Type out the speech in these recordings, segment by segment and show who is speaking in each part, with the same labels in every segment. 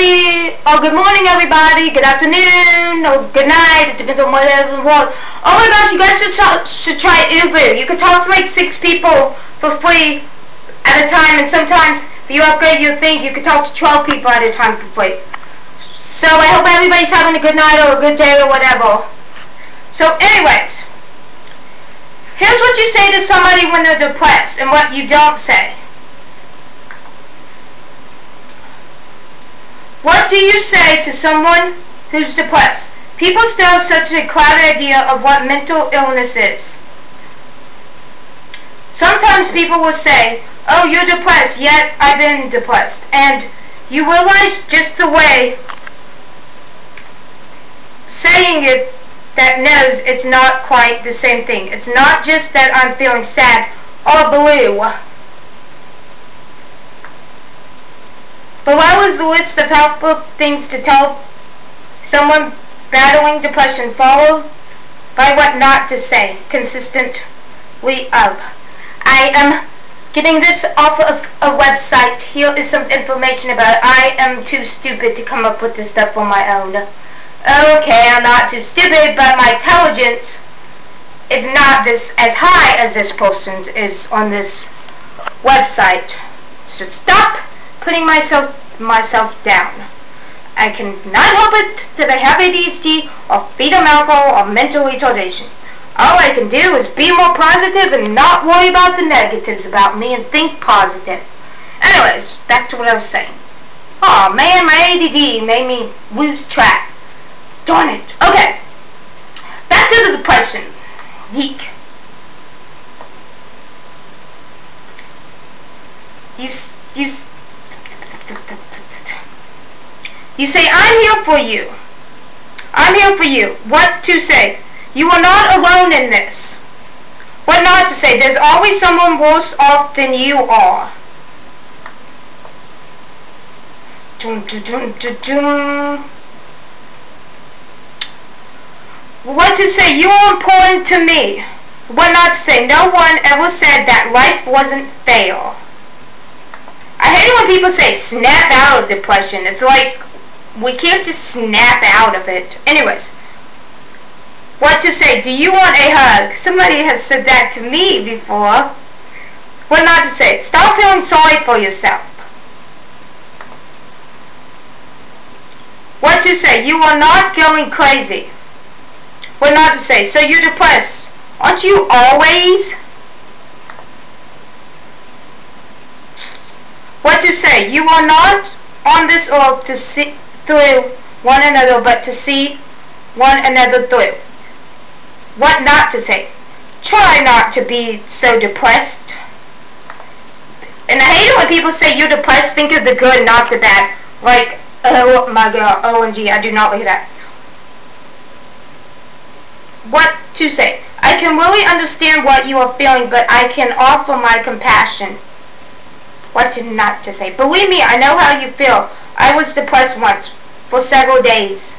Speaker 1: everybody, or good morning everybody, good afternoon, or good night, it depends on whatever you want. Oh my gosh, you guys should try Uber. You could talk to like 6 people for free at a time, and sometimes if you upgrade your thing, you could talk to 12 people at a time for free. So I hope everybody's having a good night or a good day or whatever. So anyways, here's what you say to somebody when they're depressed and what you don't say. What do you say to someone who's depressed? People still have such a clouded idea of what mental illness is. Sometimes people will say, oh, you're depressed, yet I've been depressed. And you realize just the way saying it that knows it's not quite the same thing. It's not just that I'm feeling sad or blue. Below is the list of helpful things to tell someone battling depression, followed by what not to say consistently of. I am getting this off of a website. Here is some information about it. I am too stupid to come up with this stuff on my own. Okay, I'm not too stupid, but my intelligence is not as high as this person's is on this website. So stop putting myself down. I cannot help it that I have ADHD or fetal alcohol or mental retardation. All I can do is be more positive and not worry about the negatives about me and think positive. Anyways, back to what I was saying. Oh man, my ADD made me lose track. Darn it. Okay, back to the depression. Yeek. You say, I'm here for you. I'm here for you. What to say? You are not alone in this. What not to say? There's always someone worse off than you are. Dun, dun, dun, dun, dun. What to say? You are important to me. What not to say? No one ever said that life wasn't fair. I hate it when people say snap out of depression. It's like we can't just snap out of it. Anyways, what to say? Do you want a hug? Somebody has said that to me before. What not to say? Stop feeling sorry for yourself. What to say? You are not going crazy. What not to say? So you're depressed. Aren't you always? What to say? You are not on this earth to see through one another, but to see one another through. What not to say? Try not to be so depressed. And I hate it when people say you're depressed, think of the good, not the bad. Like, oh my god, OMG, I do not like that. What to say? I can really understand what you are feeling, but I can offer my compassion. What to not to say? Believe me, I know how you feel. I was depressed once, for several days.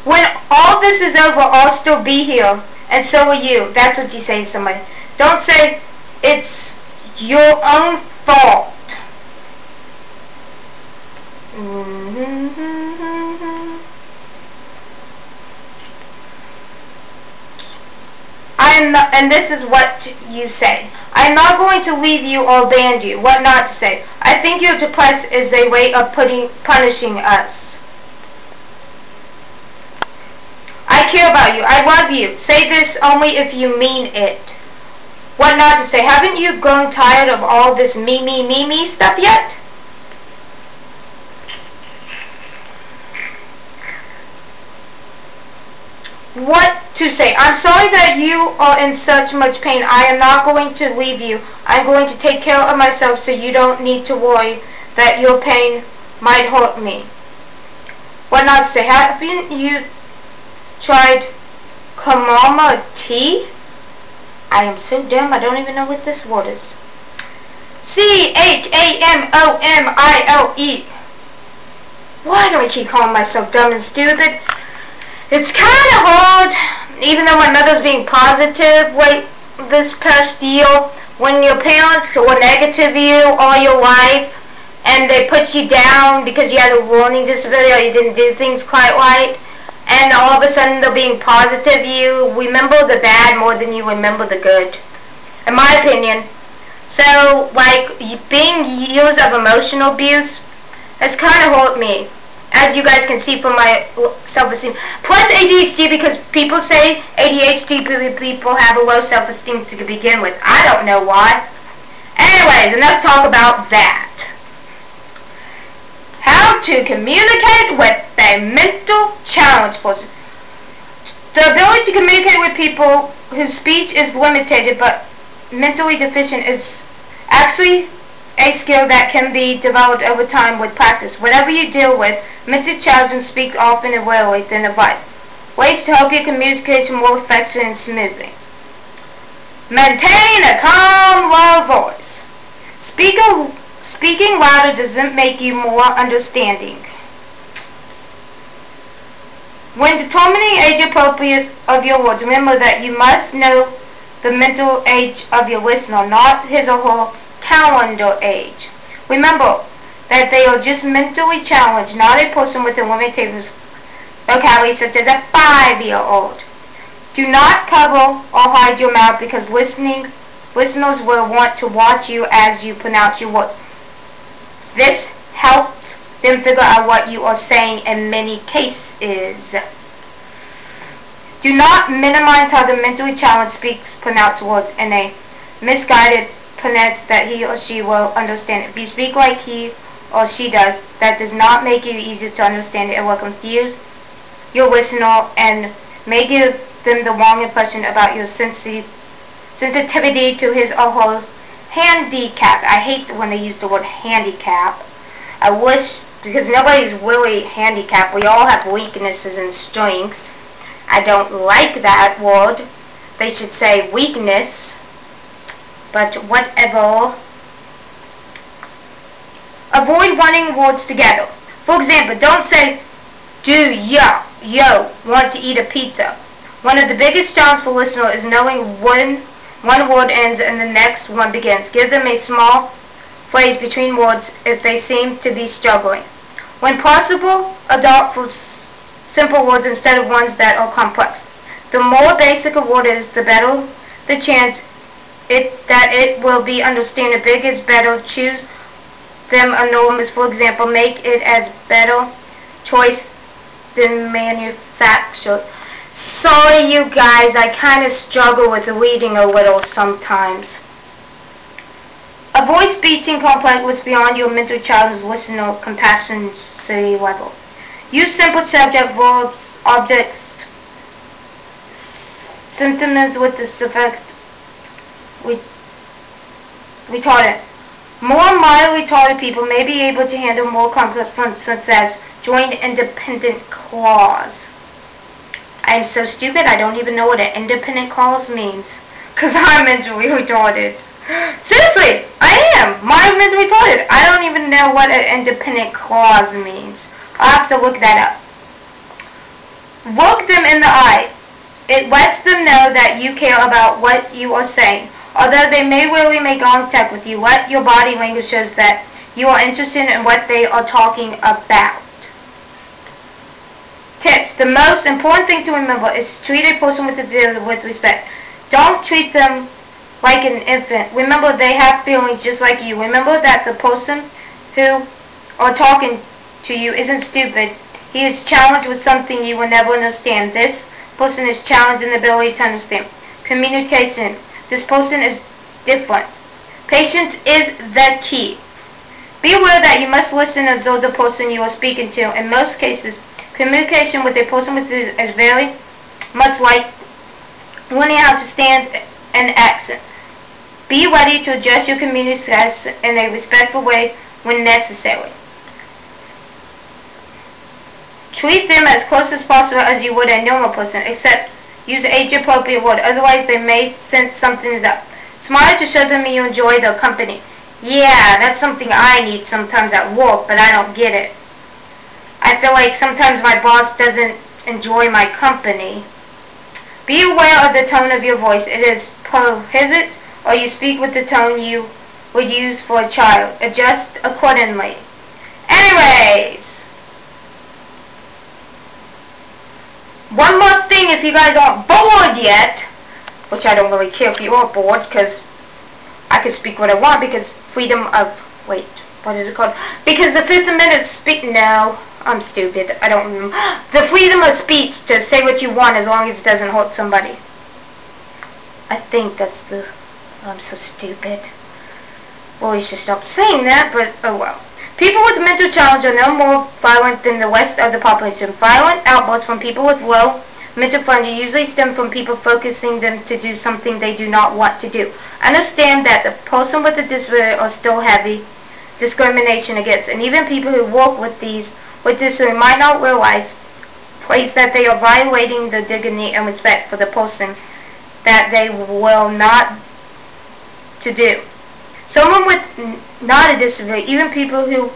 Speaker 1: When all this is over, I'll still be here, and so will you. That's what you say to somebody. Don't say, it's your own fault. And this is what you say. I'm not going to leave you or abandon you. What not to say? I think you're depressed is a way of punishing us. I care about you. I love you. Say this only if you mean it. What not to say? Haven't you grown tired of all this me stuff yet? What to say? I'm sorry that you are in such much pain. I am not going to leave you. I'm going to take care of myself so you don't need to worry that your pain might hurt me. What not to say? Haven't you tried chamomile tea? I am so dumb I don't even know what this word is. CHAMOMILE. Why do I keep calling myself dumb and stupid? It's kind of hard, even though my mother's being positive this past year, when your parents were negative to you all your life and they put you down because you had a learning disability or you didn't do things quite right, and all of a sudden they're being positive, you remember the bad more than you remember the good, in my opinion. So, like, being used of emotional abuse has kind of hurt me, as you guys can see from my self-esteem. Plus ADHD, because people say ADHD people have a low self-esteem to begin with. I don't know why. Anyways, enough talk about that. How to communicate with a mental challenge person. The ability to communicate with people whose speech is limited but mentally deficient is actually a skill that can be developed over time with practice. Whatever you deal with, mental challenge speak often and rarely than advice. Ways to help your communication more effective and smoothly. Maintain a calm, low voice. Speaking louder doesn't make you more understanding. When determining age appropriate of your words, remember that you must know the mental age of your listener, not his or her calendar age. Remember that they are just mentally challenged, not a person with a limited vocabulary such as a 5-year-old. Do not cover or hide your mouth because listeners will want to watch you as you pronounce your words. This helps them figure out what you are saying in many cases. Do not minimize how the mentally challenged speaks pronounced words in a misguided pronounce that he or she will understand. If you speak like he or she does, that does not make you easier to understand. It will confuse your listener and may give them the wrong impression about your sensitivity to his or her handicap. I hate when they use the word handicap. I wish, because nobody's really handicapped. We all have weaknesses and strengths. I don't like that word. They should say weakness. But whatever. Avoid running words together. For example, don't say, do yo want to eat a pizza. One of the biggest challenges for listeners is knowing when one word ends and the next one begins. Give them a small phrase between words if they seem to be struggling. When possible, adopt for simple words instead of ones that are complex. The more basic a word is, the better the chance that it will be understood. Big is better. Choose them enormous. For example, make it as better choice than manufactured. Sorry you guys, I kind of struggle with reading a little sometimes. Avoid speech in complex words beyond your mental challenge listener capacity level. Use simple subject, verbs, objects, sentiments with the suffix retarded. More mildly retarded people may be able to handle more complex functions such as joint independent clause. I am so stupid I don't even know what an independent clause means. Because I'm mentally retarded. Seriously, I am. I'm mentally retarded. I don't even know what an independent clause means. I'll have to look that up. Look them in the eye. It lets them know that you care about what you are saying. Although they may rarely make contact with you, let your body language shows that you are interested in what they are talking about. Tips. The most important thing to remember is to treat a person with respect. Don't treat them like an infant. Remember, they have feelings just like you. Remember that the person who are talking to you isn't stupid. He is challenged with something you will never understand. This person is challenged in the ability to understand. Communication. This person is different. Patience is the key. Be aware that you must listen and observe the person you are speaking to. In most cases, communication with a person with is very much like learning how to stand an accent. Be ready to adjust your communication in a respectful way when necessary. Treat them as close as possible as you would a normal person, except use age-appropriate word, otherwise they may sense something is up. Smile to show them you enjoy their company. Yeah, that's something I need sometimes at work, but I don't get it. I feel like sometimes my boss doesn't enjoy my company. Be aware of the tone of your voice. It is prohibited or you speak with the tone you would use for a child. Adjust accordingly. Anyways, one more thing, if you guys aren't bored yet, which I don't really care if you are bored, because I can speak what I want, because freedom of, wait, what is it called? Because the Fifth Amendment of speech, no, I'm stupid, I don't remember. The freedom of speech to say what you want as long as it doesn't hurt somebody. I think that's the, I'm so stupid. Well, we should stop saying that, but oh well. People with mental challenge are no more violent than the rest of the population. Violent outbursts from people with low mental function usually stem from people focusing them to do something they do not want to do. Understand that the person with a disability are still heavy discrimination against, and even people who work with disability might not realize ways that they are violating the dignity and respect for the person that they will not to do. Someone with not a disability, even people who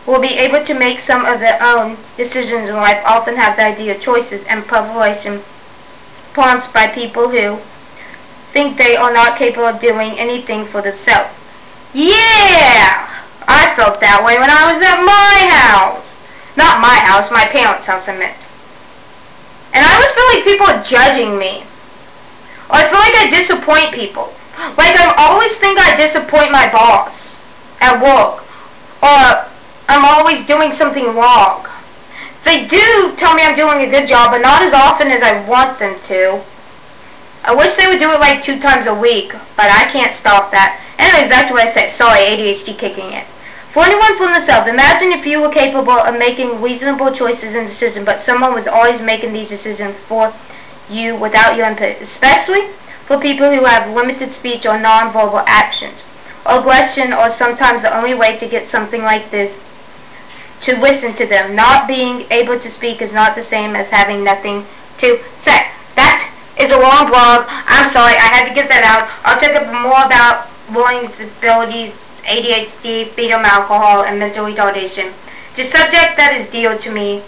Speaker 1: will be able to make some of their own decisions in life, often have the idea of choices and preparation prompted by people who think they are not capable of doing anything for themselves. Yeah! I felt that way when I was at my house. Not my house, my parents' house, I meant. And I always feel like people are judging me. Or I feel like I disappoint people. Like I always think I disappoint my boss at work. Or I'm always doing something wrong. They do tell me I'm doing a good job, but not as often as I want them to. I wish they would do it like 2 times a week, but I can't stop that. Anyways, back to what I said. Sorry, ADHD kicking in. For anyone from the South, imagine if you were capable of making reasonable choices and decisions, but someone was always making these decisions for you without your input, especially for people who have limited speech or non-verbal actions. Aggression, or sometimes the only way to get something like this, to listen to them. Not being able to speak is not the same as having nothing to say. That is a long blog. I'm sorry, I had to get that out. I'll talk up more about learning disabilities, ADHD, fetal alcohol, and mental retardation. It's a subject that is dear to me.